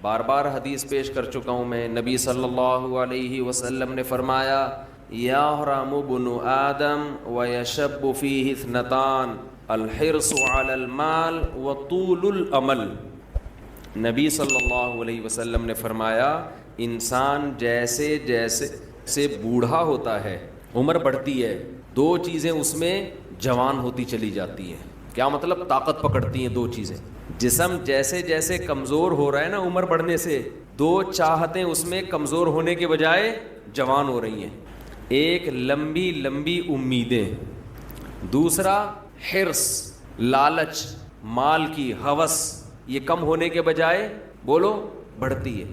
بار بار حدیث پیش کر چکا ہوں میں. نبی صلی اللہ علیہ وسلم نے فرمایا یحرم ابن آدم ویشب فیہ اثنتان الحرص علی المال وطول الامل. نبی صلی اللہ علیہ وسلم نے فرمایا انسان جیسے جیسے سے بوڑھا ہوتا ہے, عمر بڑھتی ہے, دو چیزیں اس میں جوان ہوتی چلی جاتی ہیں. کیا مطلب؟ طاقت پکڑتی ہیں دو چیزیں. جسم جیسے جیسے کمزور ہو رہا ہے نا عمر بڑھنے سے, دو چاہتیں اس میں کمزور ہونے کے بجائے جوان ہو رہی ہیں. ایک لمبی لمبی امیدیں, دوسرا حرص لالچ مال کی ہوس, یہ کم ہونے کے بجائے بولو بڑھتی ہے.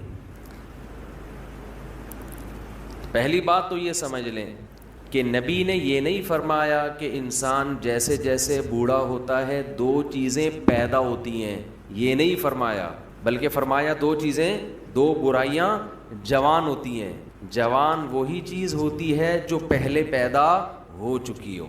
پہلی بات تو یہ سمجھ لیں کہ نبی نے یہ نہیں فرمایا کہ انسان جیسے جیسے بوڑھا ہوتا ہے دو چیزیں پیدا ہوتی ہیں, یہ نہیں فرمایا, بلکہ فرمایا دو چیزیں, دو برائیاں جوان ہوتی ہیں. جوان وہی چیز ہوتی ہے جو پہلے پیدا ہو چکی ہو.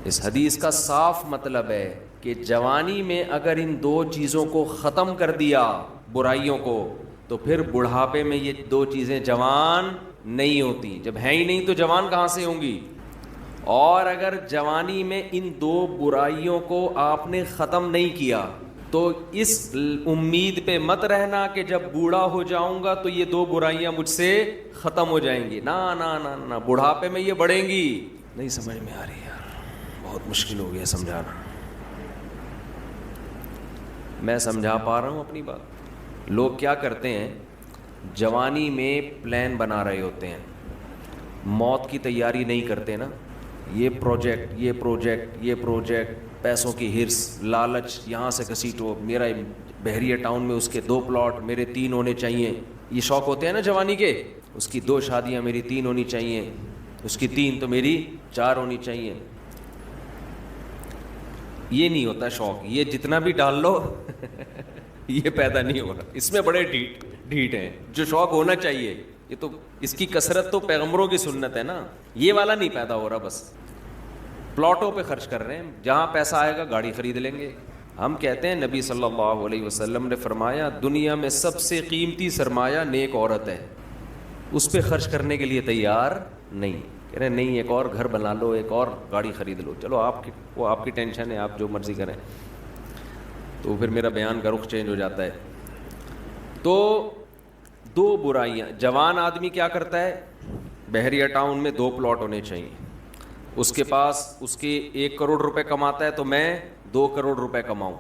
اس حدیث کا صاف مطلب ہے کہ جوانی میں اگر ان دو چیزوں کو ختم کر دیا برائیوں کو, تو پھر بڑھاپے میں یہ دو چیزیں جوان نہیں ہوتی. جب ہیں ہی نہیں تو جوان کہاں سے ہوں گی؟ اور اگر جوانی میں ان دو برائیوں کو آپ نے ختم نہیں کیا تو اس امید پہ مت رہنا کہ جب بوڑھا ہو جاؤں گا تو یہ دو برائیاں مجھ سے ختم ہو جائیں گی. نا نا نا نا, بڑھاپے میں یہ بڑھیں گی. نہیں سمجھ میں آ رہی یار, بہت مشکل ہو گیا سمجھانا. میں سمجھا پا رہا ہوں اپنی بات؟ لوگ کیا کرتے ہیں, جوانی میں پلان بنا رہے ہوتے ہیں, موت کی تیاری نہیں کرتے نا. یہ پروجیکٹ یہ پروجیکٹ یہ پروجیکٹ, پیسوں کی ہرس لالچ, یہاں سے گھسیٹو, میرا بحریہ ٹاؤن میں اس کے 2 پلاٹ, میرے 3 ہونے چاہیے. یہ شوق ہوتے ہیں نا جوانی کے, اس کی 2 شادیاں میری 3 ہونی چاہیے, اس کی 3 تو میری 4 ہونی چاہیے. یہ نہیں ہوتا شوق, یہ جتنا بھی ڈال لو یہ پیدا نہیں ہو رہا. اس میں بڑے ڈھیٹ ہیں. جو شوق ہونا چاہیے, یہ تو اس کی کثرت تو پیغمبروں کی سنت ہے نا, یہ والا نہیں پیدا ہو رہا. بس پلاٹوں پہ خرچ کر رہے ہیں, جہاں پیسہ آئے گا گاڑی خرید لیں گے. ہم کہتے ہیں نبی صلی اللہ علیہ وسلم نے فرمایا دنیا میں سب سے قیمتی سرمایہ نیک عورت ہے, اس پہ خرچ کرنے کے لیے تیار نہیں. کہہ رہے نہیں, ایک اور گھر بنا لو, ایک اور گاڑی خرید لو, چلو آپ کی ٹینشن ہے, آپ جو مرضی کریں. تو پھر میرا بیان کا رخ چینج ہو جاتا ہے. تو 2 برائیاں. جوان آدمی کیا کرتا ہے, بحریہ ٹاؤن میں 2 پلاٹ ہونے چاہیے, اس کے پاس اس کے 1 کروڑ روپے کماتا ہے تو میں 2 کروڑ روپے کماؤں.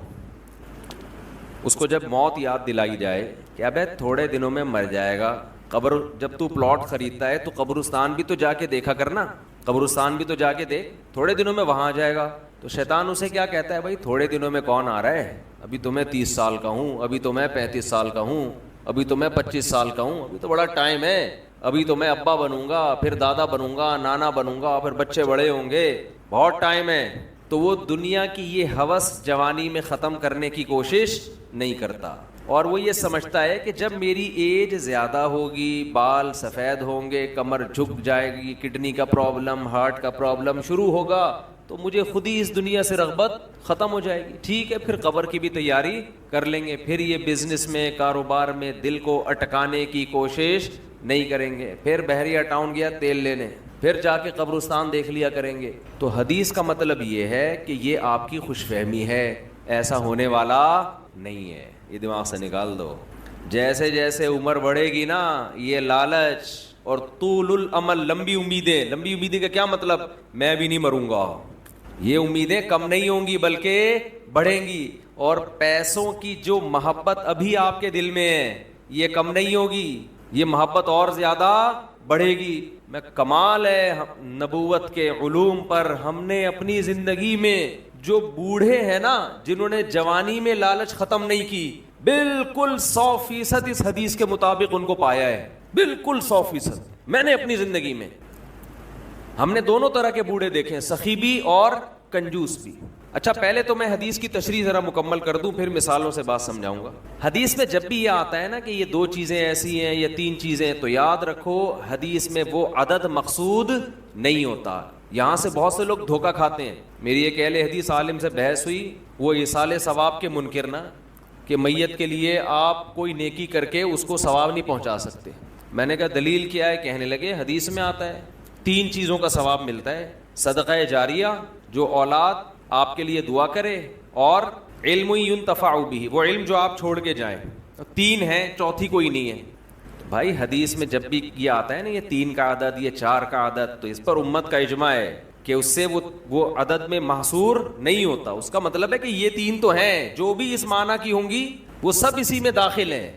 اس کو جب موت یاد دلائی جائے کہ ابے تھوڑے دنوں میں مر جائے گا, قبر جب تو پلاٹ خریدتا ہے تو قبرستان بھی تو جا کے دیکھا کرنا, قبرستان بھی تو جا کے دیکھ, تھوڑے دنوں میں وہاں جائے گا. تو شیطان اسے کیا کہتا ہے, بھائی تھوڑے دنوں میں کون آ رہا ہے, ابھی تو میں 30 سال کا ہوں, ابھی تو میں 35 سال کا ہوں, ابھی تو میں 25 سال کا ہوں, ابھی تو بڑا ٹائم ہے, ابھی تو میں ابا بنوں گا, پھر دادا بنوں گا, نانا بنوں گا, پھر بچے بڑے ہوں گے, بہت ٹائم ہے. تو وہ دنیا کی یہ ہوس جوانی میں ختم کرنے کی کوشش نہیں کرتا, اور وہ یہ سمجھتا ہے کہ جب میری ایج زیادہ ہوگی, بال سفید ہوں گے, کمر جھک جائے گی, کڈنی کا پرابلم, ہارٹ کا پرابلم شروع ہوگا, تو مجھے خود ہی اس دنیا سے رغبت ختم ہو جائے گی. ٹھیک ہے, پھر قبر کی بھی تیاری کر لیں گے, پھر یہ بزنس میں کاروبار میں دل کو اٹکانے کی کوشش نہیں کریں گے, پھر بحریہ ٹاؤن گیا تیل لینے, پھر جا کے قبرستان دیکھ لیا کریں گے. تو حدیث کا مطلب یہ ہے کہ یہ آپ کی خوش فہمی ہے, ایسا ہونے والا نہیں ہے. یہ دماغ سے نکال دو. جیسے جیسے عمر بڑھے گی نا, یہ لالچ اور طول الامل, لمبی امیدیں کا کیا مطلب, میں بھی نہیں مروں گا, یہ امیدیں کم نہیں ہوں گی بلکہ بڑھیں گی. اور پیسوں کی جو محبت ابھی آپ کے دل میں ہے یہ کم نہیں ہوگی, یہ محبت اور زیادہ بڑھے گی. میں کمال ہے نبوت کے علوم پر, ہم نے اپنی زندگی میں جو بوڑھے ہیں نا, جنہوں نے جوانی میں لالچ ختم نہیں کی, بالکل 100% اس حدیث کے مطابق ان کو پایا ہے, بالکل 100%. میں نے اپنی زندگی میں, ہم نے دونوں طرح کے بوڑھے دیکھے ہیں, سخی بھی اور کنجوس بھی. اچھا پہلے تو میں حدیث کی تشریح ذرا مکمل کر دوں, پھر مثالوں سے بات سمجھاؤں گا. حدیث میں جب بھی یہ آتا ہے نا کہ یہ 2 چیزیں ایسی ہیں یا 3 چیزیں, تو یاد رکھو حدیث میں وہ عدد مقصود نہیں ہوتا. یہاں سے بہت سے لوگ دھوکہ کھاتے ہیں. میری ایک اہل حدیث عالم سے بحث ہوئی, وہ ایصال ثواب کے منکر نا, کہ میت کے لیے آپ کوئی نیکی کر کے اس کو ثواب نہیں پہنچا سکتے. میں نے کہا دلیل کیا ہے؟ کہنے لگے حدیث میں آتا ہے 3 چیزوں کا ثواب ملتا ہے: صدقہ جاریہ جو اولاد آپ کے لیے دعا کرے، اور علم ينتفع به وہ علم جو آپ چھوڑ کے جائیں. 3 ہیں، چوتھی کوئی نہیں ہے. بھائی حدیث میں جب بھی یہ آتا ہے نا یہ 3 کا عدد، یہ 4 کا عدد، تو اس پر امت کا اجماع ہے کہ اس سے وہ عدد میں محصور نہیں ہوتا. اس کا مطلب ہے کہ یہ 3 تو ہیں، جو بھی اس معنی کی ہوں گی وہ سب اسی میں داخل ہیں.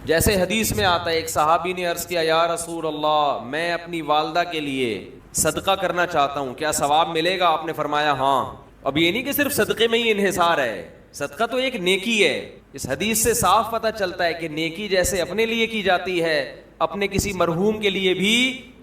جیسے حدیث میں آتا ہے ایک صحابی نے عرض کیا یا رسول اللہ میں اپنی والدہ کے لیے صدقہ کرنا چاہتا ہوں، کیا ثواب ملے گا؟ آپ نے فرمایا ہاں. اب یہ نہیں کہ صرف صدقے میں ہی انحصار ہے، صدقہ تو ایک نیکی ہے. اس حدیث سے صاف پتہ چلتا ہے کہ نیکی جیسے اپنے لیے کی جاتی ہے، اپنے کسی مرحوم کے لیے بھی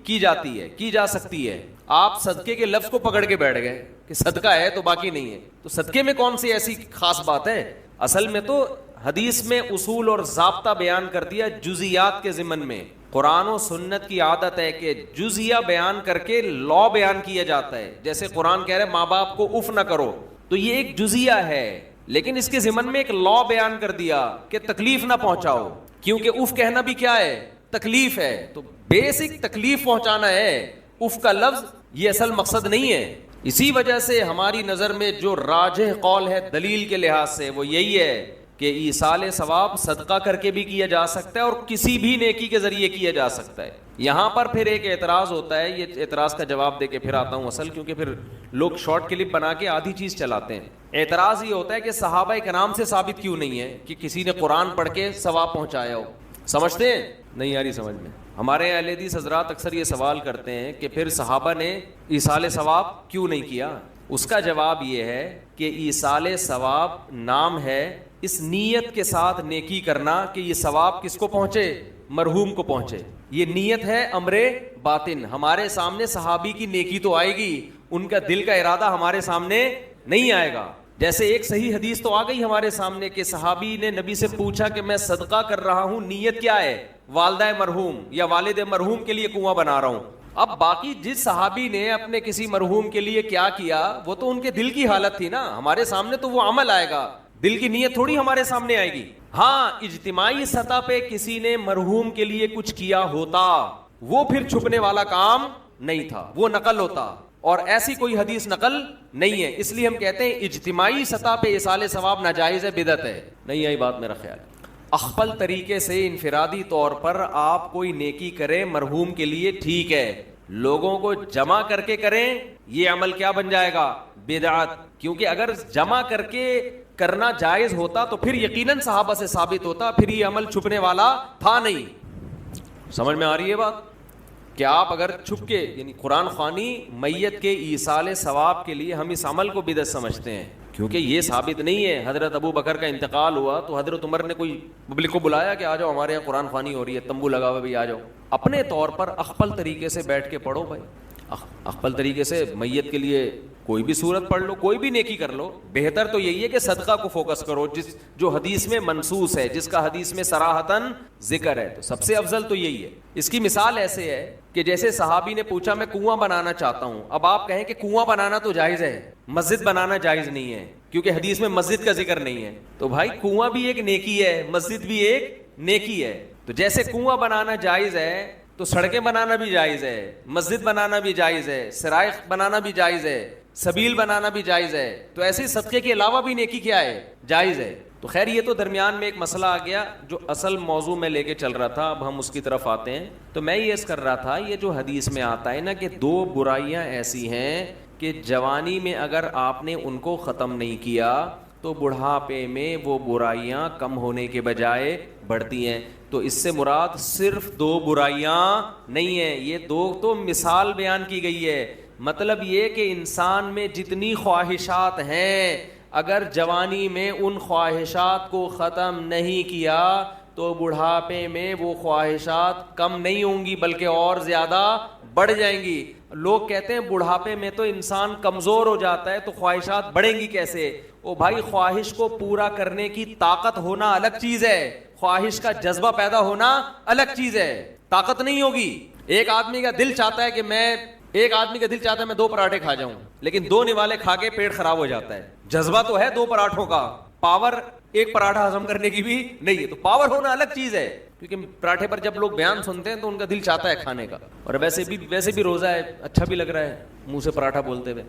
کی جاتی ہے، کی جا سکتی ہے. آپ صدقے کے لفظ کو پکڑ کے بیٹھ گئے کہ صدقہ ہے تو باقی نہیں ہے، تو صدقے میں کون سی ایسی خاص بات ہے؟ اصل میں تو حدیث میں اصول اور ضابطہ بیان کر دیا جزیات کے ضمن میں. قرآن و سنت کی عادت ہے کہ جزیہ بیان کر کے لا بیان کیا جاتا ہے. جیسے قرآن کہہ رہے ماں باپ کو اف نہ کرو، تو یہ ایک جزیہ ہے، لیکن اس کے ضمن میں ایک لا بیان کر دیا کہ تکلیف نہ پہنچاؤ، کیونکہ اف کہنا بھی کیا ہے؟ تکلیف ہے. تو بیسک تکلیف پہنچانا ہے. اف کا لفظ یہ اصل مقصد نہیں ہے. اسی وجہ سے ہماری نظر میں جو راجح قول ہے دلیل کے لحاظ سے وہ یہی ہے کہ ایصال ثواب صدقہ کر کے بھی کیا جا سکتا ہے اور کسی بھی نیکی کے ذریعے کیا جا سکتا ہے. یہاں پر پھر ایک اعتراض ہوتا ہے، یہ اعتراض کا جواب دے کے پھر آتا ہوں اصل، کیونکہ پھر لوگ شارٹ کلپ بنا کے آدھی چیز چلاتے ہیں. اعتراض یہ ہوتا ہے کہ صحابہ کرام سے ثابت کیوں نہیں ہے کہ کسی نے قرآن پڑھ کے ثواب پہنچایا ہو. سمجھتے ہیں؟ نہیں آ رہی سمجھ میں. ہمارے اہل حدیث حضرات اکثر یہ سوال کرتے ہیں کہ پھر صحابہ نے ایصال ثواب کیوں نہیں کیا. اس کا جواب یہ ہے کہ ایصال ثواب نام ہے اس نیت کے ساتھ نیکی کرنا کہ یہ ثواب کس کو پہنچے؟ مرحوم کو پہنچے. یہ نیت ہے امر باطن. ہمارے سامنے صحابی کی نیکی تو آئے گی، ان کا دل کا ارادہ ہمارے سامنے نہیں آئے گا. جیسے ایک صحیح حدیث تو آ گئی ہمارے سامنے کہ صحابی نے نبی سے پوچھا کہ میں صدقہ کر رہا ہوں، نیت کیا ہے؟ والدہ مرحوم یا والد مرحوم کے لیے کنواں بنا رہا ہوں. اب باقی جس صحابی نے اپنے کسی مرحوم کے لیے کیا کیا وہ تو ان کے دل کی حالت تھی نا. ہمارے سامنے تو وہ عمل آئے گا، دل کی نیت تھوڑی ہمارے سامنے آئے گی. ہاں اجتماعی سطح پہ کسی نے مرحوم کے لیے کچھ کیا ہوتا وہ پھر چھپنے والا کام نہیں تھا، وہ نقل ہوتا، اور ایسی کوئی حدیث نقل نہیں ہے. اس لیے ہم کہتے ہیں اجتماعی سطح پہ ایصال ثواب ناجائز ہے، بدعت ہے. نہیں آئی بات میرا خیال. اخفل طریقے سے انفرادی طور پر آپ کوئی نیکی کریں مرحوم کے لیے ٹھیک ہے، لوگوں کو جمع کر کے کریں یہ عمل کیا بن جائے گا؟ بدعت. کیونکہ اگر جمع کر کے کرنا جائز ہوتا تو پھر یقیناً صحابہ سے ثابت ہوتا، پھر یہ عمل چھپنے والا تھا نہیں. سمجھ میں آ رہی ہے بات؟ کہ آپ اگر چھپ کے یعنی قرآن خوانی میت کے ایصال ثواب کے لیے ہم اس عمل کو بدعت سمجھتے ہیں کیونکہ یہ ثابت نہیں ہے. حضرت ابو بکر کا انتقال ہوا تو حضرت عمر نے کوئی پبلک کو بلایا کہ آ جاؤ ہمارے یہاں قرآن خوانی ہو رہی ہے، تمبو لگا ہوا بھی آ جاؤ. اپنے طور پر اخفل طریقے سے بیٹھ کے پڑھو بھائی. اخفل طریقے سے میت کے لیے کوئی بھی سورت پڑھ لو، کوئی بھی نیکی کر لو. بہتر تو یہی ہے کہ صدقہ کو فوکس کرو جو حدیث میں منصوص ہے، جس کا حدیث میں صراحتاً ذکر ہے. تو سب سے افضل تو یہی ہے. اس کی مثال ایسے ہے کہ جیسے صحابی نے پوچھا میں کنواں بنانا چاہتا ہوں. اب آپ کہیں کہ کنواں بنانا تو جائز ہے، مسجد بنانا جائز نہیں ہے کیونکہ حدیث میں مسجد کا ذکر نہیں ہے. تو بھائی کنواں بھی ایک نیکی ہے، مسجد بھی ایک نیکی ہے. تو جیسے کنواں بنانا جائز ہے تو سڑکیں بنانا بھی جائز ہے، مسجد بنانا بھی جائز ہے، سرائخ بنانا بھی جائز ہے، سبیل بنانا بھی جائز ہے. تو ایسے صدقے کے علاوہ بھی نیکی کیا ہے؟ جائز ہے. تو خیر یہ تو درمیان میں ایک مسئلہ آ گیا جو اصل موضوع میں لے کے چل رہا تھا، اب ہم اس کی طرف آتے ہیں. تو میں یہ عرض کر رہا تھا یہ جو حدیث میں آتا ہے نا کہ 2 برائیاں ایسی ہیں کہ جوانی میں اگر آپ نے ان کو ختم نہیں کیا تو بڑھاپے میں وہ برائیاں کم ہونے کے بجائے بڑھتی ہیں. تو اس سے مراد صرف 2 برائیاں نہیں ہیں، یہ 2 تو مثال بیان کی گئی ہے. مطلب یہ کہ انسان میں جتنی خواہشات ہیں اگر جوانی میں ان خواہشات کو ختم نہیں کیا تو بڑھاپے میں وہ خواہشات کم نہیں ہوں گی بلکہ اور زیادہ بڑھ جائیں گی. لوگ کہتے ہیں بڑھاپے میں تو انسان کمزور ہو جاتا ہے تو خواہشات بڑھیں گی کیسے؟ او بھائی خواہش کو پورا کرنے کی طاقت ہونا الگ چیز ہے، خواہش کا جذبہ پیدا ہونا الگ چیز ہے. طاقت نہیں ہوگی. ایک آدمی کا دل چاہتا ہے میں 2 پراٹھے کھا جاؤں، لیکن 2 نوالے کھا کے پیٹ خراب ہو جاتا ہے. جذبہ تو ہے 2 پراٹھوں کا، پاور ایک پراٹھا ہضم کرنے کی بھی نہیں ہے. تو پاور ہونا الگ چیز ہے, کیونکہ پراٹھے پر جب لوگ بیان سنتے ہیں تو ان کا دل چاہتا ہے کھانے کا, اور ویسے بھی روزہ ہے, اچھا بھی لگ رہا ہے منہ سے پراٹھا بولتے ہوئے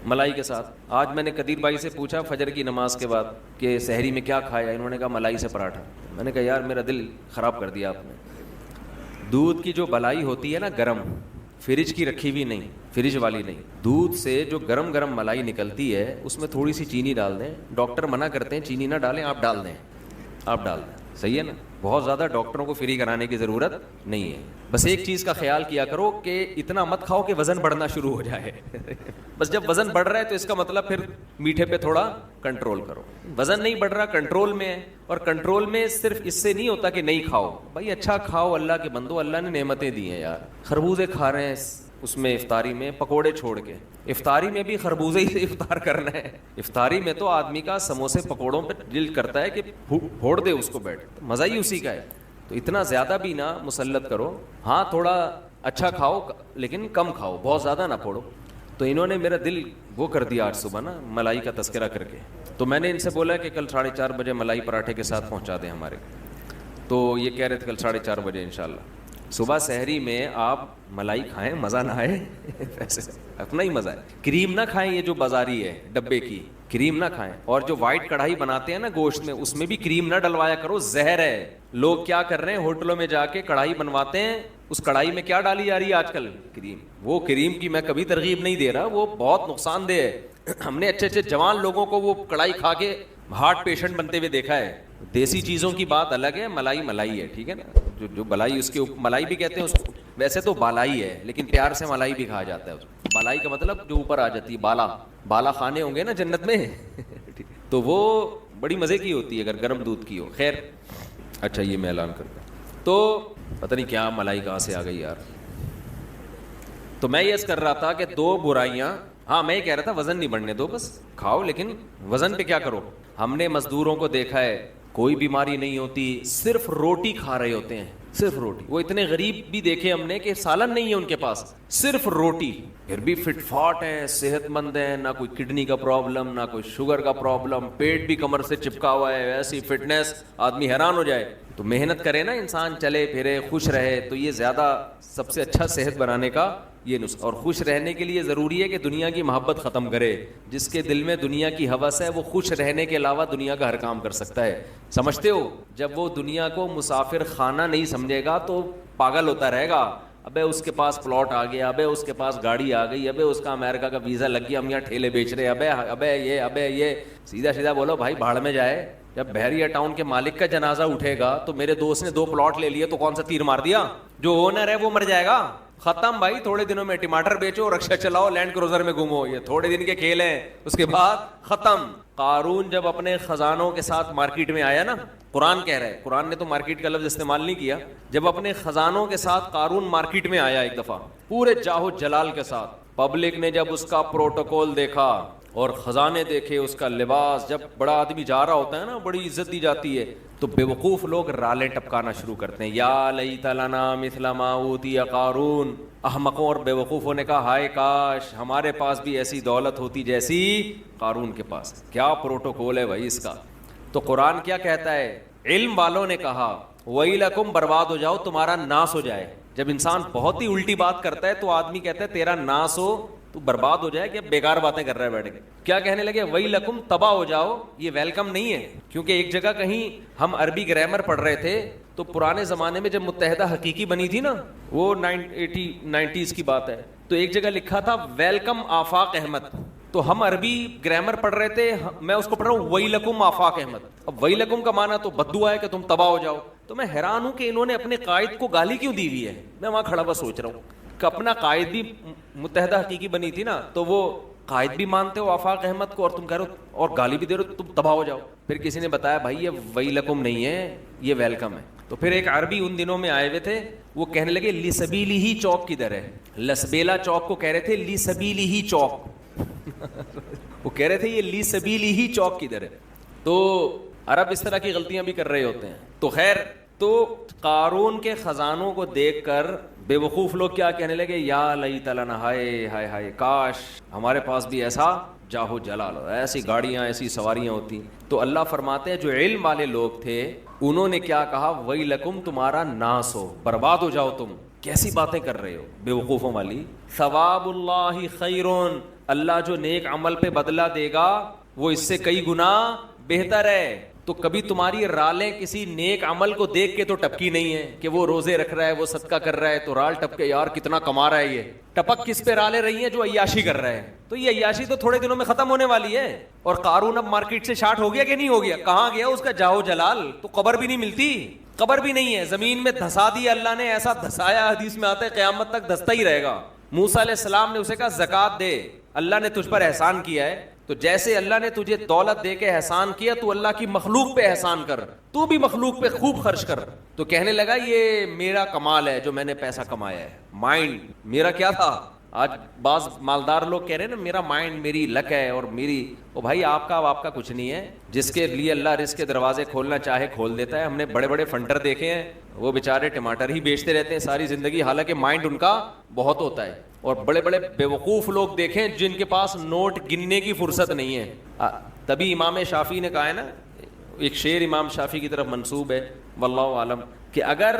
ملائی کے ساتھ. آج میں نے قدیر بھائی سے پوچھا فجر کی نماز کے بعد کہ سحری میں کیا کھایا, انہوں نے کہا ملائی سے پراٹھا. میں نے کہا یار میرا دل خراب کر دیا آپ نے. دودھ کی جو بلائی ہوتی ہے نا گرم, فریج کی رکھی ہوئی نہیں, فریج والی نہیں, دودھ سے جو گرم گرم ملائی نکلتی ہے اس میں تھوڑی سی چینی ڈال دیں. ڈاکٹر منع کرتے ہیں چینی نہ ڈالیں, آپ ڈال دیں, آپ ڈال دیں, صحیح ہے نا. بہت زیادہ ڈاکٹروں کو فری کرانے کی ضرورت نہیں ہے. بس ایک چیز کا خیال کیا کرو کہ اتنا مت کھاؤ کہ وزن بڑھنا شروع ہو جائے. بس جب وزن بڑھ رہا ہے تو اس کا مطلب پھر میٹھے پہ تھوڑا کنٹرول کرو. وزن نہیں بڑھ رہا, کنٹرول میں ہے, اور کنٹرول میں صرف اس سے نہیں ہوتا کہ نہیں کھاؤ. بھائی اچھا کھاؤ, اللہ کے بندو, اللہ نے نعمتیں دی ہیں یار. خربوزے کھا رہے ہیں اس میں افطاری میں, پکوڑے چھوڑ کے. افطاری میں بھی خربوزے ہی سے افطار کرنا ہے. افطاری میں تو آدمی کا سموسے پکوڑوں پہ دل کرتا ہے کہ پھوڑ دے اس کو بیٹھ, مزہ ہی اسی کا ہے. تو اتنا زیادہ بھی نہ مسلط کرو. ہاں تھوڑا اچھا کھاؤ لیکن کم کھاؤ, بہت زیادہ نہ پھوڑو. تو انہوں نے میرا دل وہ کر دیا آج صبح نا ملائی کا تذکرہ کر کے. تو میں نے ان سے بولا کہ کل 4:30 بجے ملائی پراٹھے کے ساتھ پہنچا دیں ہمارے. تو یہ کہہ رہے تھے کل 4:30 بجے انشاءاللہ. صبح سحری میں آپ ملائی کھائیں, مزہ نہ آئے ویسے اپنا ہی مزہ ہے. کریم نہ کھائیں, یہ جو بازاری ہے ڈبے کی کریم نہ کھائیں. اور جو وائٹ کڑھائی بناتے ہیں نا گوشت میں, اس میں بھی کریم نہ ڈلوایا کرو, زہر ہے. لوگ کیا کر رہے ہیں, ہوٹلوں میں جا کے کڑھائی بنواتے ہیں, اس کڑھائی میں کیا ڈالی جا رہی ہے آج کل, کریم. وہ کریم کی میں کبھی ترغیب نہیں دے رہا, وہ بہت نقصان دہ ہے. ہم نے اچھے جوان لوگوں کو وہ کڑھائی کھا کے ہارٹ پیشنٹ بنتے ہوئے دیکھا ہے. دیسی چیزوں کی بات الگ ہے, ملائی ہے, ٹھیک ہے نا. جو بلائی, اس کے ملائی بھی کہتے ہیں اس کو, ویسے تو بالائی ہے لیکن پیار سے ملائی بھی کہا جاتا ہے. بالائی کا مطلب جو اوپر آ جاتی ہے, بالا خانے ہوں گے نا جنت میں تو وہ بڑی مزے کی ہوتی ہے اگر گرم دودھ کی ہو. خیر اچھا یہ میں اعلان کرتا ہوں. تو پتہ نہیں کیا ملائی کہاں سے آ گئی یار. تو میں یہ کر رہا تھا کہ 2 برائیاں, ہاں میں یہ کہہ رہا تھا وزن نہیں بڑھنے دو, بس کھاؤ لیکن وزن پہ کیا کرو. ہم نے مزدوروں کو دیکھا ہے کوئی بیماری نہیں ہوتی, صرف روٹی کھا رہے ہوتے ہیں, صرف روٹی. وہ اتنے غریب بھی دیکھے ہم نے کہ سالن نہیں ہے ان کے پاس, صرف روٹی, پھر بھی فٹ فاٹ ہیں, صحت مند ہیں, نہ کوئی کڈنی کا پرابلم, نہ کوئی شوگر کا پرابلم, پیٹ بھی کمر سے چپکا ہوا ہے, ایسی فٹنس آدمی حیران ہو جائے. تو محنت کرے نا انسان, چلے پھرے, خوش رہے, تو یہ زیادہ سب سے اچھا صحت بنانے کا یہ نسخہ. اور خوش رہنے کے لیے ضروری ہے کہ دنیا کی محبت ختم کرے. جس کے دل میں دنیا کی ہوس ہے وہ خوش رہنے کے علاوہ دنیا کا ہر کام کر سکتا ہے. سمجھتے ہو, جب وہ دنیا کو مسافر خانہ نہیں سمجھے گا تو پاگل ہوتا رہے گا. ابے اس کے پاس پلاٹ آ گیا, ابے اس کے پاس گاڑی آ گئی, ابے اس کا امریکہ کا ویزا لگ گیا, ہم یہاں ٹھیلے بیچ رہے, ابے یہ. سیدھا بولو بھائی بھاڑ میں جائے. جب بحریہ ٹاؤن کے مالک کا جنازہ اٹھے گا تو میرے دوست نے 2 پلاٹ لے لیے تو کون سا تیر مار دیا, جو اونر ہے وہ مر جائے گا. ختم بھائی, تھوڑے دنوں میں ٹماٹر بیچو, رکشا چلاؤ, لینڈ کروزر میں گھومو, یہ تھوڑے دن کے کھیل ہیں, اس کے بعد ختم. قارون جب اپنے خزانوں کے ساتھ مارکیٹ میں آیا نا, قرآن کہہ رہا ہے, قرآن نے تو مارکیٹ کا لفظ استعمال نہیں کیا, جب اپنے خزانوں کے ساتھ قارون مارکیٹ میں آیا ایک دفعہ پورے جاہو جلال کے ساتھ, پبلک نے جب اس کا پروٹوکول دیکھا اور خزانے دیکھے, اس کا لباس, جب بڑا آدمی جا رہا ہوتا ہے نا بڑی عزت دی جاتی ہے, تو بے وقوف لوگ رالیں ٹپکانا شروع کرتے ہیں, یا لیت لنا مثل ما اوتی قارون. احمقوں اور بے وقوفوں نے کہا ہائے کاش ہمارے پاس بھی ایسی دولت ہوتی جیسی قارون کے پاس. کیا پروٹوکول ہے بھائی اس کا. تو قرآن کیا کہتا ہے, علم والوں نے کہا ویلکم, برباد ہو جاؤ, تمہارا ناس ہو جائے. جب انسان بہت ہی الٹی بات کرتا ہے تو آدمی کہتا ہے تیرا ناس ہو, تو برباد ہو جائے, کہ بیکار باتیں کر رہا ہے بیٹھ کے. کیا کہنے لگے, ویلکم, تباہ ہو جاؤ. یہ ویلکم نہیں ہے, کیونکہ ایک جگہ کہیں ہم عربی گرامر پڑھ رہے تھے تو پرانے زمانے میں جب متحدہ حقیقی بنی تھی نا, وہ 90s کی بات ہے, تو ایک جگہ لکھا تھا ویلکم آفاق احمد. تو ہم عربی گرامر پڑھ رہے تھے, میں اس کو پڑھ رہا ہوں ویلکم آفاق احمد. اب ویلکم کا معنی تو بد دعا ہے کہ تم تباہ ہو جاؤ. تو میں حیران ہوں کہ انہوں نے اپنے قائد کو گالی کیوں دی ہوئی ہے. میں وہاں کھڑا ہوا سوچ رہا ہوں کہ اپنا قائد بھی متحدہ حقیقی بنی تھی نا, تو وہ قائد بھی مانتے ہو آفاق احمد کو, اور تم کہہ رہے ہو اور گالی بھی دے رہے ہو تم تباہ ہو جاؤ. پھر کسی نے بتایا بھائی یہ ویلکم نہیں ہے, یہ ویلکم ہے. تو پھر ایک عربی ان دنوں میں آئے ہوئے تھے, وہ کہنے لگے لی سبیلی ہی چوک کدھر ہے. لسبیلا چوک کو کہہ رہے تھے لی سبیلی ہی چوک. وہ کہہ رہے تھے یہ لی سبیلی ہی چوک کدھر ہے. تو عرب اس طرح کی غلطیاں بھی کر رہے ہوتے ہیں. تو خیر, تو قارون کے خزانوں کو دیکھ کر بے وقوف لوگ کیا کہنے لگے, یا لیت لنا, ہائے ہائے ہائے, کاش ہمارے پاس بھی ایسا جاہو جلال، ایسی گاڑیاں ایسی سواریاں ہوتی. تو اللہ فرماتے ہیں جو علم والے لوگ تھے انہوں نے کیا کہا، ویلکم تمہارا ناس ہو، برباد ہو جاؤ تم، کیسی باتیں کر رہے ہو بے وقوفوں والی. ثواب اللہ خیرون، اللہ جو نیک عمل پہ بدلہ دے گا وہ اس سے کئی گنا بہتر ہے. تو کبھی تمہاری رالیں کسی نیک عمل کو دیکھ کے تو ٹپکی نہیں ہے کہ وہ روزے رکھ رہا ہے، وہ صدقہ کر رہا ہے تو رال ٹپ کے یار کتنا کما رہا ہے. یہ ٹپک کس پہ رالیں رہی ہیں؟ جو عیاشی کر رہا ہے. تو یہ عیاشی تو تھوڑے دنوں میں ختم ہونے والی ہے. اور قارون اب مارکیٹ سے شارٹ ہو گیا کہ نہیں ہو گیا؟ کہاں گیا اس کا جاہو جلال؟ تو قبر بھی نہیں ملتی، قبر بھی نہیں ہے، زمین میں دھسا دیا اللہ نے، ایسا دھسایا حدیث میں آتا ہے قیامت تک دھستا ہی رہے گا. موسیٰ علیہ السلام نے اسے کہا زکوٰۃ دے، اللہ نے تجھ پر احسان کیا ہے، تو جیسے اللہ نے تجھے دولت دے کے احسان کیا تو اللہ کی مخلوق پہ احسان کر، تو بھی مخلوق پہ خوب خرچ کر. تو کہنے لگا یہ میرا کمال ہے جو میں نے پیسہ کمایا ہے، مائنڈ میرا کیا تھا. آج بعض مالدار لوگ کہہ رہے ہیں نا میرا مائنڈ، میری لک ہے اور میری، او بھائی آپ کا کچھ نہیں ہے. جس کے لیے اللہ رزق کے دروازے کھولنا چاہے کھول دیتا ہے. ہم نے بڑے بڑے فنٹر دیکھے ہیں، وہ بیچارے ٹماٹر ہی بیچتے رہتے ہیں ساری زندگی، حالانکہ مائنڈ ان کا بہت ہوتا ہے. اور بڑے بڑے بیوقوف لوگ دیکھیں جن کے پاس نوٹ گننے کی فرصت نہیں ہے. تبھی امام شافعی نے کہا ہے نا، ایک شعر امام شافعی کی طرف منسوب ہے واللہ عالم، کہ اگر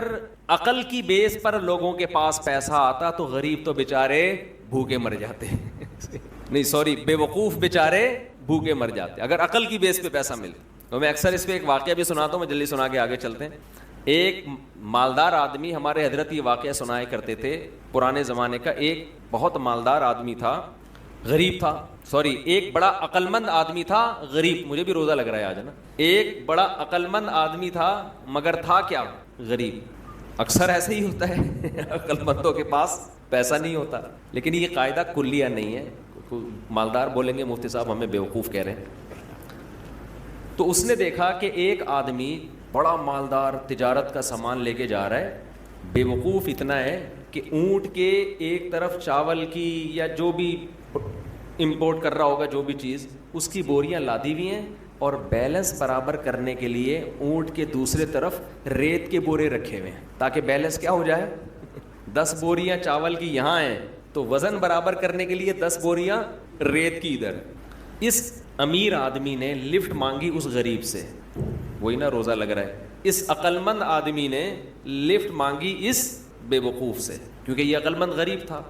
عقل کی بیس پر لوگوں کے پاس پیسہ آتا تو غریب تو بیچارے بھوکے مر جاتے نہیں سوری، بے وقوف بیچارے بھوکے مر جاتے اگر عقل کی بیس پہ پیسہ ملے. تو میں اکثر اس پہ ایک واقعہ بھی سناتا ہوں، میں جلدی سنا کے آگے چلتے ہیں. ایک مالدار آدمی، ہمارے حضرت یہ واقعہ سنایا کرتے تھے پرانے زمانے کا. ایک بہت مالدار آدمی تھا، غریب تھا، سوری ایک بڑا عقل مند آدمی تھا غریب. مجھے بھی روزہ لگ رہا ہے آج نا. ایک بڑا عقل مند آدمی تھا مگر تھا کیا؟ غریب. اکثر ایسے ہی ہوتا ہے عقل مندوں کے پاس پیسہ نہیں ہوتا. لیکن یہ قاعدہ کلیہ نہیں ہے. مالدار بولیں گے مفتی صاحب ہمیں بیوقوف کہہ رہے ہیں. تو اس نے دیکھا کہ ایک آدمی بڑا مالدار تجارت کا سامان لے کے جا رہا ہے، بے وقوف اتنا ہے کہ اونٹ کے ایک طرف چاول کی یا جو بھی امپورٹ کر رہا ہوگا جو بھی چیز، اس کی بوریاں لادی ہوئی ہیں، اور بیلنس برابر کرنے کے لیے اونٹ کے دوسرے طرف ریت کے بورے رکھے ہوئے ہیں تاکہ بیلنس کیا ہو جائے. 10 بوریاں چاول کی یہاں ہیں تو وزن برابر کرنے کے لیے 10 بوریاں ریت کی ادھر. اس امیر آدمی نے لفٹ مانگی اس غریب سے، وہی نا روزہ لگ رہا ہے. اس عقل مند آدمی نے لفٹ مانگی اس بے وقوف سے، کیونکہ یہ عقل مند غریب تھا.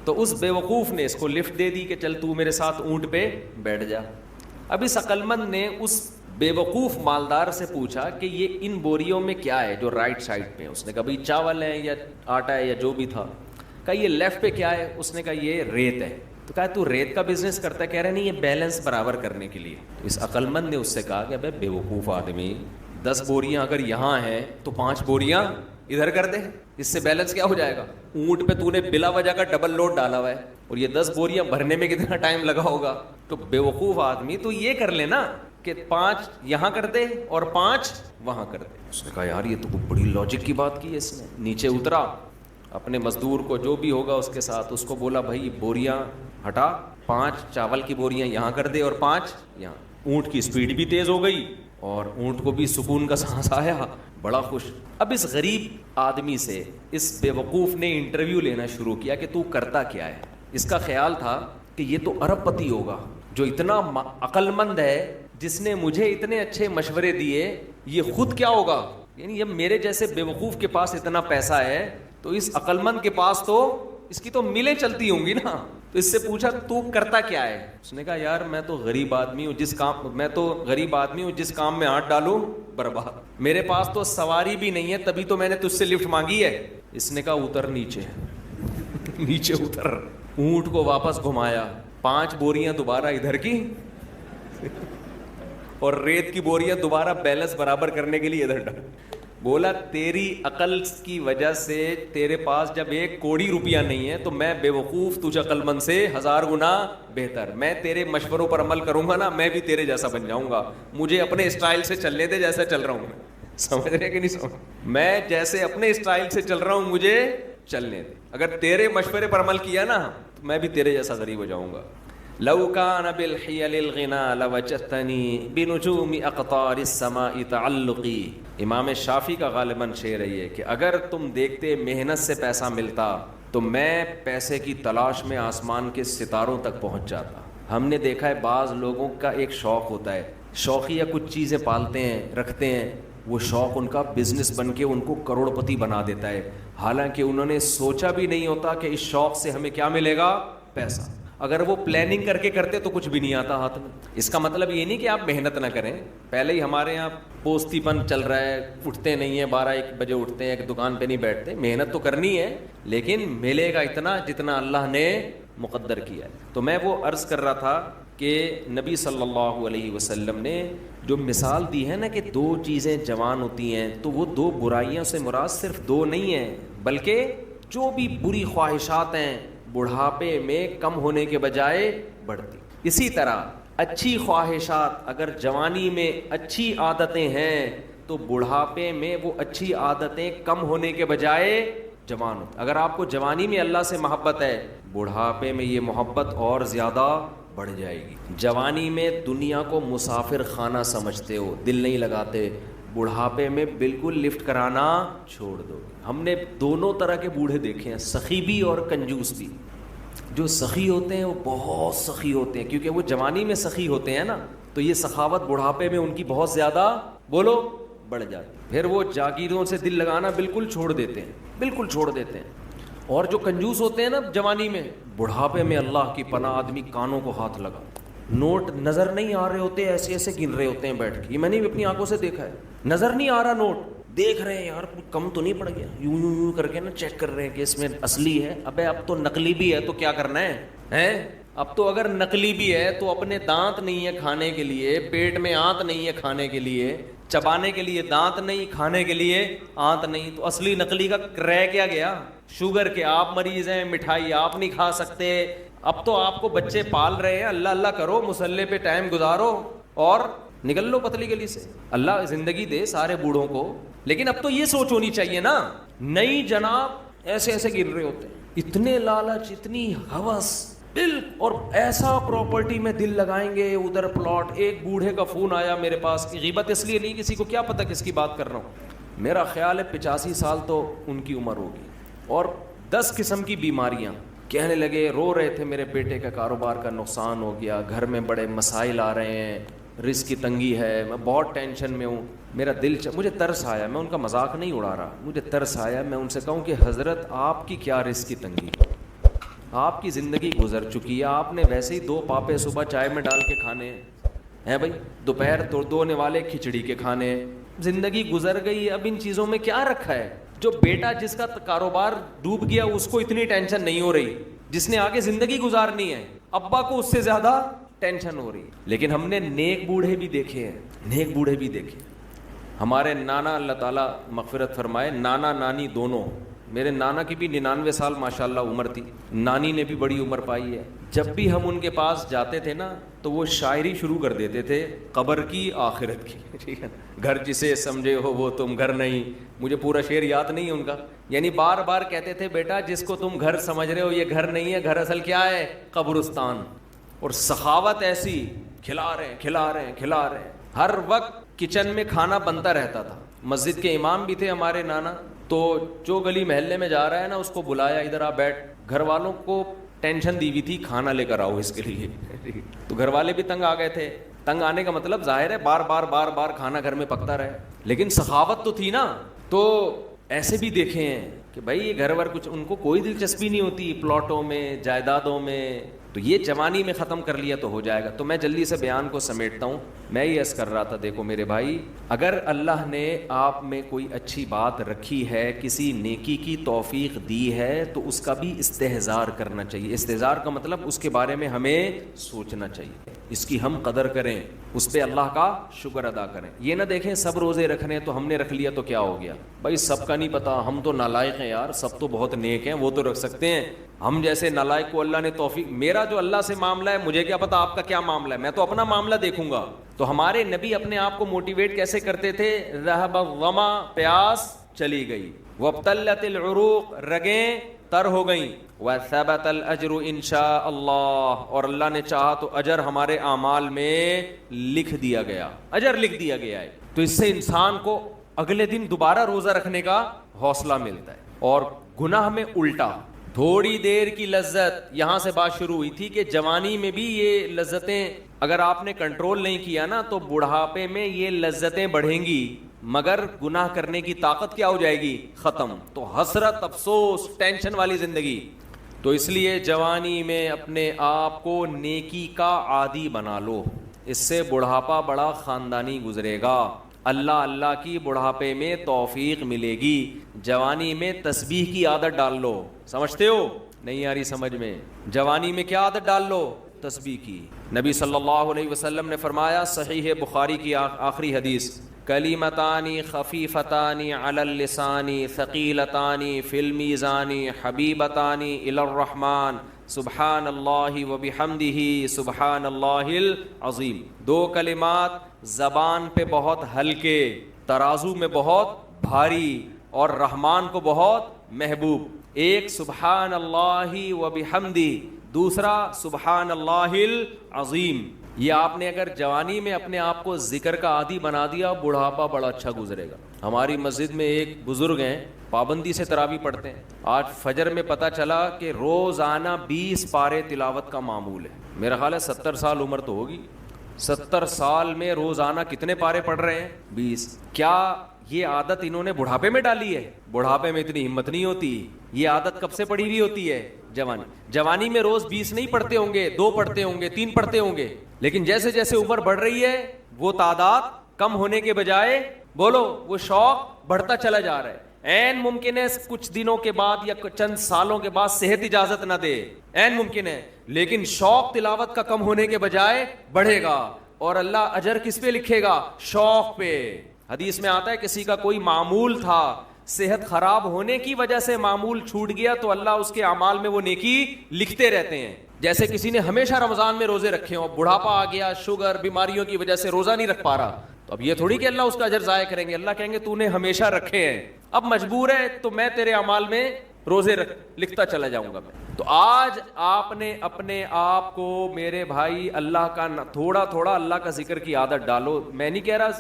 تو اس بے وقوف نے اس کو لفٹ دے دی کہ چل تو میرے ساتھ اونٹ پہ بیٹھ جا. اب اس عقل مند نے اس بے وقوف مالدار سے پوچھا کہ یہ ان بوریوں میں کیا ہے جو رائٹ سائڈ پہ؟ اس نے کہا بھائی چاول ہے یا آٹا ہے یا جو بھی تھا. کہا یہ لیفٹ پہ کیا ہے؟ اس نے کہا یہ ریت ہے. تو کہا تو ریت کا بزنس کرتا ہے؟ کہہ رہے نہیں یہ بیلنس برابر کرنے کے لیے. اس عقل مند نے اس سے کہا کہ بے وقوف آدمی، 10 بوریاں اگر یہاں ہیں تو 5 بوریاں ادھر کر دے، اس سے بیلنس کیا ہو جائے گا؟ اونٹ پہ تو نے بلا وجہ کا ڈبل لوڈ ڈالا ہوا ہے اور یہ 10 بوریاں بھرنے میں کتنا ٹائم لگا ہوگا. تو بے وقوف آدمی تو یہ کر لے نا کہ 5 یہاں کر دے اور 5 وہاں کر دے. اس نے کہا یار یہ تو بڑی لاجک کی بات کی ہے. اس نے نیچے اترا، اپنے مزدور کو جو بھی ہوگا اس کے ساتھ اس کو بولا بھائی بوریاں ہٹا، 5 چاول کی بوریاں یہاں کر دے اور 5 یہاں. اونٹ کی سپیڈ بھی تیز ہو گئی اور اونٹ کو بھی سکون کا سانس آیا، بڑا خوش. اب اس غریب آدمی سے اس بے وقوف نے انٹرویو لینا شروع کیا کہ تو کرتا کیا ہے. اس کا خیال تھا کہ یہ تو ارب پتی ہوگا جو اتنا عقل مند ہے، جس نے مجھے اتنے اچھے مشورے دیے. یہ خود کیا ہوگا؟ یعنی یہ میرے جیسے بے وقوف کے پاس اتنا پیسہ ہے تو اس عقل مند کے پاس تو اس کی تو ملیں چلتی ہوں گی نا. تو اس سے پوچھا تو کرتا کیا ہے؟ اس نے کہا یار میں تو غریب آدمی ہوں، جس کام میں ہاتھ ڈالوں برباد. میرے پاس تو سواری بھی نہیں ہے تبھی تو میں نے تجھ سے لفٹ مانگی ہے. اس نے کہا اتر نیچے نیچے اتر. اونٹ کو واپس گھمایا، 5 بوریاں دوبارہ ادھر کی اور ریت کی بوریاں دوبارہ بیلنس برابر کرنے کے لیے ادھر ڈال. بولا تیری عقل کی وجہ سے تیرے پاس جب 1 کوڑی روپیہ نہیں ہے تو میں بے وقوف تجھ عقل مند سے 1000 گنا بہتر. میں تیرے مشوروں پر عمل کروں گا نا، میں بھی تیرے جیسا بن جاؤں گا. مجھے اپنے اسٹائل سے چلنے دے جیسا چل رہا ہوں میں. سمجھ رہے کہ نہیں سمجھ؟ میں جیسے اپنے اسٹائل سے چل رہا ہوں مجھے چلنے دے. اگر تیرے مشورے پر عمل کیا نا تو میں بھی تیرے جیسا غریب ہو جاؤں گا. لو کان بالحیل الغنا لوجدتنی بنجوم اقطار السماء تعلقی. امام شافعی کا غالباً شعر ہے کہ اگر تم دیکھتے محنت سے پیسہ ملتا تو میں پیسے کی تلاش میں آسمان کے ستاروں تک پہنچ جاتا. ہم نے دیکھا ہے بعض لوگوں کا ایک شوق ہوتا ہے، شوقیہ کچھ چیزیں پالتے ہیں رکھتے ہیں، وہ شوق ان کا بزنس بن کے ان کو کروڑ پتی بنا دیتا ہے، حالانکہ انہوں نے سوچا بھی نہیں ہوتا کہ اس شوق سے ہمیں کیا ملے گا، پیسہ۔ اگر وہ پلاننگ کر کے کرتے تو کچھ بھی نہیں آتا ہاتھ میں۔ اس کا مطلب یہ نہیں کہ آپ محنت نہ کریں، پہلے ہی ہمارے یہاں پوستی پن چل رہا ہے، اٹھتے نہیں ہیں، 12-1 بجے اٹھتے ہیں، ایک دکان پہ نہیں بیٹھتے، محنت تو کرنی ہے لیکن ملے گا اتنا جتنا اللہ نے مقدر کیا ہے۔ تو میں وہ عرض کر رہا تھا کہ نبی صلی اللہ علیہ وسلم نے جو مثال دی ہے نا کہ 2 چیزیں جوان ہوتی ہیں، تو وہ 2 برائیوں سے مراد صرف 2 نہیں ہیں، بلکہ جو بھی بری خواہشات ہیں بڑھاپے میں کم ہونے کے بجائے بڑھتی۔ اسی طرح اچھی خواہشات اگر جوانی میں اچھی عادتیں ہیں تو بڑھاپے میں وہ اچھی عادتیں کم ہونے کے بجائے جوان ہوتی۔ اگر آپ کو جوانی میں اللہ سے محبت ہے، بڑھاپے میں یہ محبت اور زیادہ بڑھ جائے گی۔ جوانی میں دنیا کو مسافر خانہ سمجھتے ہو، دل نہیں لگاتے، بڑھاپے میں بالکل لفٹ کرانا چھوڑ دو۔ ہم نے دونوں طرح کے بوڑھے دیکھے ہیں، سخی بھی اور کنجوس بھی۔ جو سخی ہوتے ہیں وہ بہت سخی ہوتے ہیں، کیونکہ وہ جوانی میں سخی ہوتے ہیں نا، تو یہ سخاوت بڑھاپے میں ان کی بہت زیادہ بولو بڑھ جاتی، پھر وہ جاگیروں سے دل لگانا بالکل چھوڑ دیتے ہیں، بالکل چھوڑ دیتے ہیں۔ اور جو کنجوس ہوتے ہیں نا جوانی میں، بڑھاپے میں اللہ کی پناہ آدمی کانوں کو ہاتھ لگا، نوٹ نظر نہیں آ رہے ہوتے، ایسے ایسے گن رہے ہوتے ہیں بیٹھ کے، یہ میں نے بھی اپنی آنکھوں سے دیکھا ہے، نظر نہیں آ رہا نوٹ، دیکھ رہے ہیں یار کم تو نہیں پڑ گیا، یوں یوں یوں کر کے نا چیک کر رہے ہیں کہ اس میں اصلی ہے، ابے اب تو نقلی بھی ہے تو کیا کرنا ہے؟ اب تو اگر نقلی بھی ہے تو اپنے دانت نہیں ہے کھانے کے لیے، پیٹ میں آنت نہیں ہے کھانے کے لیے، چبانے کے لیے دانت نہیں، کھانے کے لیے آنت نہیں، تو اصلی نقلی کا رہ کیا گیا؟ شوگر کے آپ مریض ہیں، مٹھائی آپ نہیں کھا سکتے، اب تو آپ کو بچے پال رہے ہیں، اللہ اللہ کرو، مصلے پہ ٹائم گزارو اور نکل لو پتلی گلی سے، اللہ زندگی دے سارے بوڑھوں کو۔ لیکن اب تو یہ سوچ ہونی چاہیے نا، نہیں جناب ایسے ایسے گر رہے ہوتے ہیں، اتنے لالچ، اتنی ہوس، اور ایسا پراپرٹی میں دل لگائیں گے، ادھر پلاٹ۔ ایک بوڑھے کا فون آیا میرے پاس، غیبت اس لیے نہیں، کسی کو کیا پتہ کس کی بات کر رہا ہوں، میرا خیال ہے 85 سال تو ان کی عمر ہوگی، اور 10 قسم کی بیماریاں، کہنے لگے، رو رہے تھے میرے بیٹے کا کاروبار کا نقصان ہو گیا، گھر میں بڑے مسائل آ رہے ہیں، رزق کی تنگی ہے، میں بہت ٹینشن میں ہوں، میرا دل مجھے ترس آیا، میں ان کا مذاق نہیں اڑا رہا، مجھے ترس آیا، میں ان سے کہوں کہ حضرت آپ کی کیا رزق کی تنگی، آپ کی زندگی گزر چکی ہے، آپ نے ویسے ہی 2 پاپے صبح چائے میں ڈال کے کھانے ہیں بھائی، دوپہر دھونے والے کھچڑی کے کھانے، زندگی گزر گئی، اب ان چیزوں میں کیا رکھا ہے؟ جو بیٹا جس کا کاروبار ڈوب گیا اس کو اتنی ٹینشن نہیں ہو رہی، جس نے آگے زندگی گزارنی ہے ابا کو اس سے زیادہ ٹینشن ہو رہی۔ لیکن ہم نے نیک بوڑھے بھی دیکھے ہیں، نیک بوڑھے بھی دیکھے، ہمارے نانا اللہ تعالیٰ مغفرت فرمائے، نانا نانی دونوں، میرے نانا کی بھی 99 سال ماشاءاللہ عمر تھی، نانی نے بھی بڑی عمر پائی ہے، جب بھی ہم ان کے پاس جاتے تھے نا تو وہ شاعری شروع کر دیتے تھے، قبر کی آخرت کی، ٹھیک ہے، گھر جسے سمجھے ہو وہ تم گھر نہیں، مجھے پورا شعر یاد نہیں ہے ان کا، یعنی بار بار کہتے تھے بیٹا جس کو تم گھر سمجھ رہے ہو یہ گھر نہیں ہے، گھر اصل کیا ہے؟ قبرستان۔ اور سخاوت ایسی، کھلا رہے ہیں، ہر وقت کچن میں کھانا بنتا رہتا تھا، مسجد کے امام بھی تھے ہمارے نانا، تو جو گلی محلے میں جا رہا ہے نا اس کو بلایا، ادھر آ بیٹھ، گھر والوں کو ٹینشن دی ہوئی تھی کھانا لے کر آؤ اس کے لیے، تو گھر والے بھی تنگ آ گئے تھے، تنگ آنے کا مطلب ظاہر ہے بار بار کھانا گھر میں پکتا رہے، لیکن سخاوت تو تھی نا۔ تو ایسے بھی دیکھے ہیں کہ بھائی یہ گھر ور کچھ ان کو کوئی دلچسپی نہیں ہوتی پلاٹوں میں، جائیدادوں میں، تو یہ جوانی میں ختم کر لیا تو ہو جائے گا۔ تو میں جلدی سے بیان کو سمیٹتا ہوں، میں یہ عرض کر رہا تھا، دیکھو میرے بھائی، اگر اللہ نے آپ میں کوئی اچھی بات رکھی ہے، کسی نیکی کی توفیق دی ہے، تو اس کا بھی استحضار کرنا چاہیے۔ استحضار کا مطلب اس کے بارے میں ہمیں سوچنا چاہیے، اس کی ہم قدر کریں، اس پہ اللہ کا شکر ادا کریں۔ یہ نہ دیکھیں سب روزے رکھ رہے ہیں تو ہم نے رکھ لیا تو کیا ہو گیا، بھائی سب کا نہیں پتا، ہم تو نالائق ہیں یار، سب تو بہت نیک ہیں، وہ تو رکھ سکتے ہیں، ہم جیسے نالائق کو اللہ نے توفیق، میرا جو اللہ سے معاملہ ہے مجھے کیا پتا آپ کا کیا معاملہ ہے، میں تو اپنا معاملہ دیکھوں گا۔ تو ہمارے نبی اپنے آپ کو موٹیویٹ کیسے کرتے تھے؟ ذهب الظما، پیاس چلی گئی، وابتلت العروق، رگیں تر ہو گئیں، وثبت الاجر ان شاء اللہ، اور اللہ نے چاہا تو اجر ہمارے اعمال میں لکھ دیا گیا، اجر لکھ دیا گیا ہے۔ تو اس سے انسان کو اگلے دن دوبارہ روزہ رکھنے کا حوصلہ ملتا ہے۔ اور گناہ میں الٹا، تھوڑی دیر کی لذت، یہاں سے بات شروع ہوئی تھی کہ جوانی میں بھی یہ لذتیں اگر آپ نے کنٹرول نہیں کیا نا تو بڑھاپے میں یہ لذتیں بڑھیں گی، مگر گناہ کرنے کی طاقت کیا ہو جائے گی؟ ختم. تو حسرت، افسوس، ٹینشن والی زندگی. تو اس لیے جوانی میں اپنے آپ کو نیکی کا عادی بنا لو، اس سے بڑھاپا بڑا خاندانی گزرے گا. اللہ اللہ کی بڑھاپے میں توفیق ملے گی. جوانی میں تسبیح کی عادت ڈال لو. سمجھتے ہو؟ نہیں آ رہی سمجھ میں؟ جوانی میں کیا عادت ڈال لو؟ تسبیح کی. نبی صلی اللہ علیہ وسلم نے فرمایا، صحیح بخاری کی آخری حدیث، کلیمتانی خفیفتانی علی اللسانی ثقیلتانی فی المیزان حبیبتانی الی الرحمن سبحان اللہ وبحمدہ سبحان اللہ العظیم. دو کلمات زبان پہ بہت ہلکے، ترازو میں بہت بھاری، اور رحمان کو بہت محبوب. ایک سبحان اللہ وبحمدہ، دوسرا سبحان اللہ العظیم. یہ آپ نے اگر جوانی میں اپنے آپ کو ذکر کا عادی بنا دیا، بڑھاپا بڑا اچھا گزرے گا. ہماری مسجد میں ایک بزرگ ہیں، پابندی سے تراویح پڑھتے ہیں. آج فجر میں پتہ چلا کہ روزانہ 20 پارے تلاوت کا معمول ہے. میرا خیال ہے 70 سال عمر تو ہوگی. 70 سال میں روزانہ کتنے پارے پڑھ رہے ہیں؟ 20. کیا یہ عادت انہوں نے بڑھاپے میں ڈالی ہے؟ بڑھاپے میں اتنی ہمت نہیں ہوتی. یہ عادت کب سے پڑی ہوئی ہوتی ہے؟ جوانی میں روز 20 نہیں پڑھتے ہوں گے، 2 پڑھتے ہوں گے، 3 پڑھتے ہوں گے، لیکن جیسے جیسے عمر بڑھ رہی ہے وہ تعداد کم ہونے کے بجائے بولو وہ شوق بڑھتا چلا جا رہا ہے. این ممکن ہے کچھ دنوں کے بعد یا چند سالوں کے بعد صحت اجازت نہ دے، این ممکن ہے، لیکن شوق تلاوت کا کم ہونے کے بجائے بڑھے گا. اور اللہ اجر کس پہ لکھے گا؟ شوق پہ. حدیث میں آتا ہے کسی کا کوئی معمول تھا، صحت خراب ہونے کی وجہ سے معمول چھوٹ گیا تو اللہ اس کے اعمال میں وہ نیکی لکھتے رہتے ہیں. جیسے کسی نے ہمیشہ رمضان میں روزے رکھے ہوں، بڑھاپا آ گیا، شوگر، بیماریوں کی وجہ سے روزہ نہیں رکھ پا رہا، تو اب یہ تھوڑی کہ اللہ اس کا اجر ضائع کریں گے. اللہ کہیں گے تو نے ہمیشہ رکھے ہیں، اب مجبور ہے تو میں تیرے اعمال میں روزے لکھتا چلا جاؤں گا. تو آج آپ نے اپنے آپ کو میرے بھائی اللہ کا تھوڑا تھوڑا اللہ کا ذکر کی عادت ڈالو. میں نہیں کہہ رہا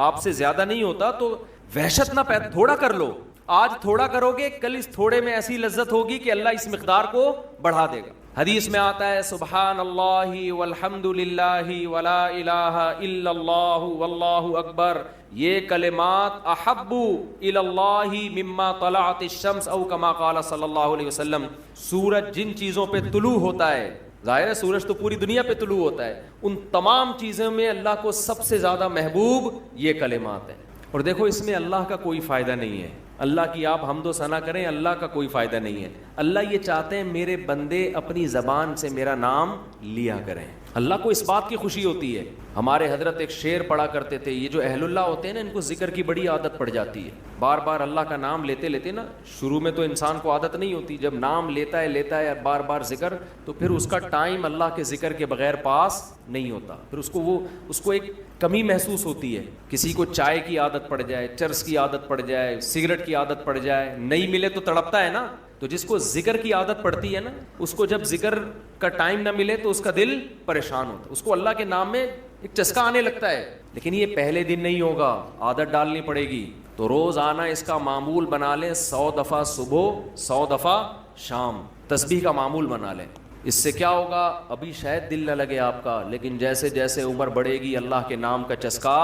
آپ سے زیادہ نہیں ہوتا تو وحشت نہ پیدا، تھوڑا کر لو. آج تھوڑا کرو گے، کل اس تھوڑے میں ایسی لذت ہوگی کہ اللہ اس مقدار کو بڑھا دے گا. حدیث میں آتا ہے سبحان اللہ والحمد للہ ولا الہ الا اللہ واللہ اکبر، یہ کلمات احب الی اللہ مما طلعت الشمس او کما قال صلی اللہ علیہ وسلم. سورج جن چیزوں پہ طلوع ہوتا ہے، ظاہر ہے سورج تو پوری دنیا پہ طلوع ہوتا ہے، ان تمام چیزوں میں اللہ کو سب سے زیادہ محبوب یہ کلمات ہیں. اور دیکھو اس میں اللہ کا کوئی فائدہ نہیں ہے. اللہ کی آپ حمد و ثنا کریں، اللہ کا کوئی فائدہ نہیں ہے. اللہ یہ چاہتے ہیں میرے بندے اپنی زبان سے میرا نام لیا کریں. اللہ کو اس بات کی خوشی ہوتی ہے. ہمارے حضرت ایک شعر پڑھا کرتے تھے، یہ جو اہل اللہ ہوتے ہیں نا ان کو ذکر کی بڑی عادت پڑ جاتی ہے. بار بار اللہ کا نام لیتے لیتے نا، شروع میں تو انسان کو عادت نہیں ہوتی، جب نام لیتا ہے بار بار ذکر، تو پھر اس کا ٹائم اللہ کے ذکر کے بغیر پاس نہیں ہوتا. پھر اس کو ایک کمی محسوس ہوتی ہے. کسی کو چائے کی عادت پڑ جائے، چرس کی عادت پڑ جائے، سگریٹ کی عادت پڑ جائے، نہیں ملے تو تڑپتا ہے نا. تو جس کو ذکر کی عادت پڑتی ہے نا، اس کو جب ذکر کا ٹائم نہ ملے تو اس کا دل پریشان ہوتا ہے، اس کو اللہ کے نام میں ایک چسکا آنے لگتا ہے. لیکن یہ پہلے دن نہیں ہوگا، عادت ڈالنی پڑے گی. تو روز آنا اس کا معمول بنا لیں، 100 دفعہ صبح 100 دفعہ شام تسبیح کا معمول بنا لیں. اس سے کیا ہوگا؟ ابھی شاید دل نہ لگے آپ کا، لیکن جیسے جیسے عمر بڑھے گی اللہ کے نام کا چسکا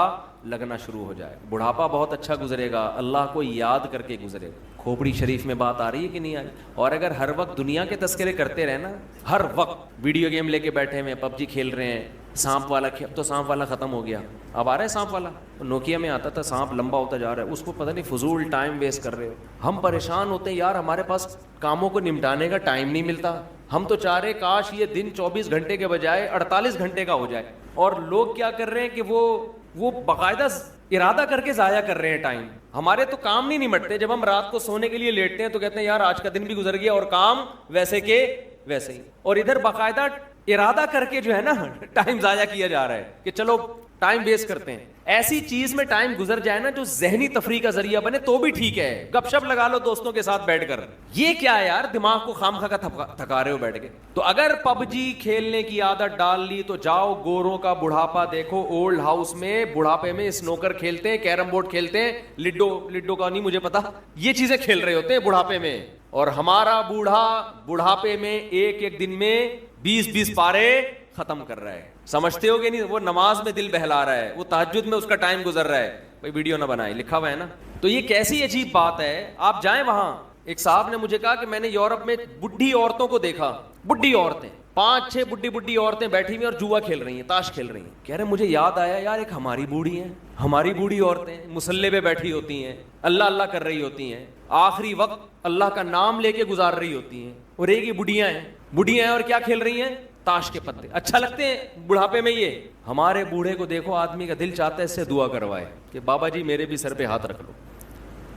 لگنا شروع ہو جائے. بڑھاپا بہت اچھا گزرے گا، اللہ کو یاد کر کے گزرے گا. کھوپڑی شریف میں بات آ رہی ہے کہ نہیں آ رہی؟ اور اگر ہر وقت دنیا کے تذکرے کرتے رہے نا، ہر وقت ویڈیو گیم لے کے بیٹھے ہوئے، پب جی کھیل رہے ہیں، سانپ والا اب تو سانپ والا ختم ہو گیا، اب آ رہا ہے سانپ والا. نوکیا میں آتا تھا، سانپ لمبا ہوتا جا رہا ہے، اس کو پتہ نہیں فضول ٹائم ویسٹ کر رہے ہو. ہم پریشان ہوتے ہیں یار، ہمارے پاس کاموں کو نمٹانے کا ٹائم نہیں ملتا. ہم تو چاہ رہے کاش یہ دن 24 گھنٹے کے بجائے 48 گھنٹے کا ہو جائے. اور لوگ کیا کر رہے ہیں کہ وہ باقاعدہ ارادہ کر کے ضائع کر رہے ہیں ٹائم. ہمارے تو کام نہیں نمٹتے. جب ہم رات کو سونے کے لیے لیٹتے ہیں تو کہتے ہیں یار آج کا دن بھی گزر گیا اور کام ویسے کے ویسے ہی. اور ادھر باقاعدہ ارادہ کر کے جو ہے نا ٹائم ضائع کیا جا رہا ہے کہ چلو ٹائم ویسٹ کرتے ہیں. ایسی چیز میں ٹائم گزر جائے نا جو ذہنی تفریح کا ذریعہ بنے تو بھی ٹھیک ہے. گپ شپ لگا لو دوستوں کے ساتھ بیٹھ کر. یہ کیا ہے یار, دماغ کو خامخواہ کا تھکا رہے ہو بیٹھ کے. تو اگر پب جی کھیلنے کی عادت ڈال لی تو جاؤ گوروں کا بڑھاپا دیکھو. اولڈ ہاؤس میں بڑھاپے میں اسنوکر کھیلتے ہیں, کیرم بورڈ کھیلتے ہیں, لڈو کا نہیں مجھے پتا, یہ چیزیں کھیل رہے ہوتے ہیں بڑھاپے میں. اور ہمارا بوڑھا بڑھاپے میں ایک دن میں 20 پارے ختم کر رہا ہے. سمجھتے ہو کہ نہیں, وہ نماز میں دل بہلا رہا ہے, وہ تہجد میں اس کا ٹائم گزر رہا ہے. بھائی ویڈیو نہ بنائے, لکھا ہوا ہے نا. تو یہ کیسی عجیب بات ہے. آپ جائیں وہاں, ایک صاحب نے مجھے کہا کہ میں نے یورپ میں بڈھی عورتوں کو دیکھا, بڈھی عورتیں 5-6 بڈھی عورتیں بیٹھی ہوئی اور جوا کھیل رہی ہیں, تاش کھیل رہی ہیں. کہہ رہے مجھے یاد آیا یار, ایک ہماری بوڑھی ہیں, ہماری بوڑھی عورتیں مصلے پہ بیٹھی ہوتی ہیں, اللہ اللہ کر رہی ہوتی ہیں, آخری وقت اللہ کا نام لے کے گزار رہی ہوتی ہیں. اور ایک ہی بڈھیاں ہیں اور کیا کھیل رہی ہیں, تاش کے پتے. اچھا لگتے ہیں بڑھاپے میں یہ. ہمارے بوڑھے کو دیکھو, آدمی کا دل چاہتا ہے اس سے دعا کروائے کہ بابا جی میرے بھی سر پہ ہاتھ رکھ لو.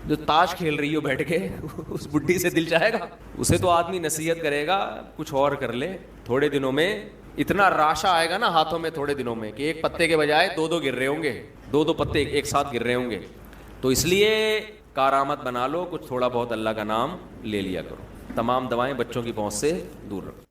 جو تاش کھیل رہی ہو بیٹھ کے, اس بڈھی سے دل چاہے گا؟ اسے تو آدمی نصیحت کرے گا کچھ اور کر لے. تھوڑے دنوں میں اتنا راشا آئے گا نا ہاتھوں میں, تھوڑے دنوں میں, کہ ایک پتے کے بجائے 2 گر رہے ہوں گے, 2 پتے ایک ساتھ گر رہے ہوں گے. تو اس لیے کارآمد بنا لو, کچھ تھوڑا بہت اللہ کا نام لے لیا کرو. تمام دوائیں بچوں کی پہنچ سے دور رکھو.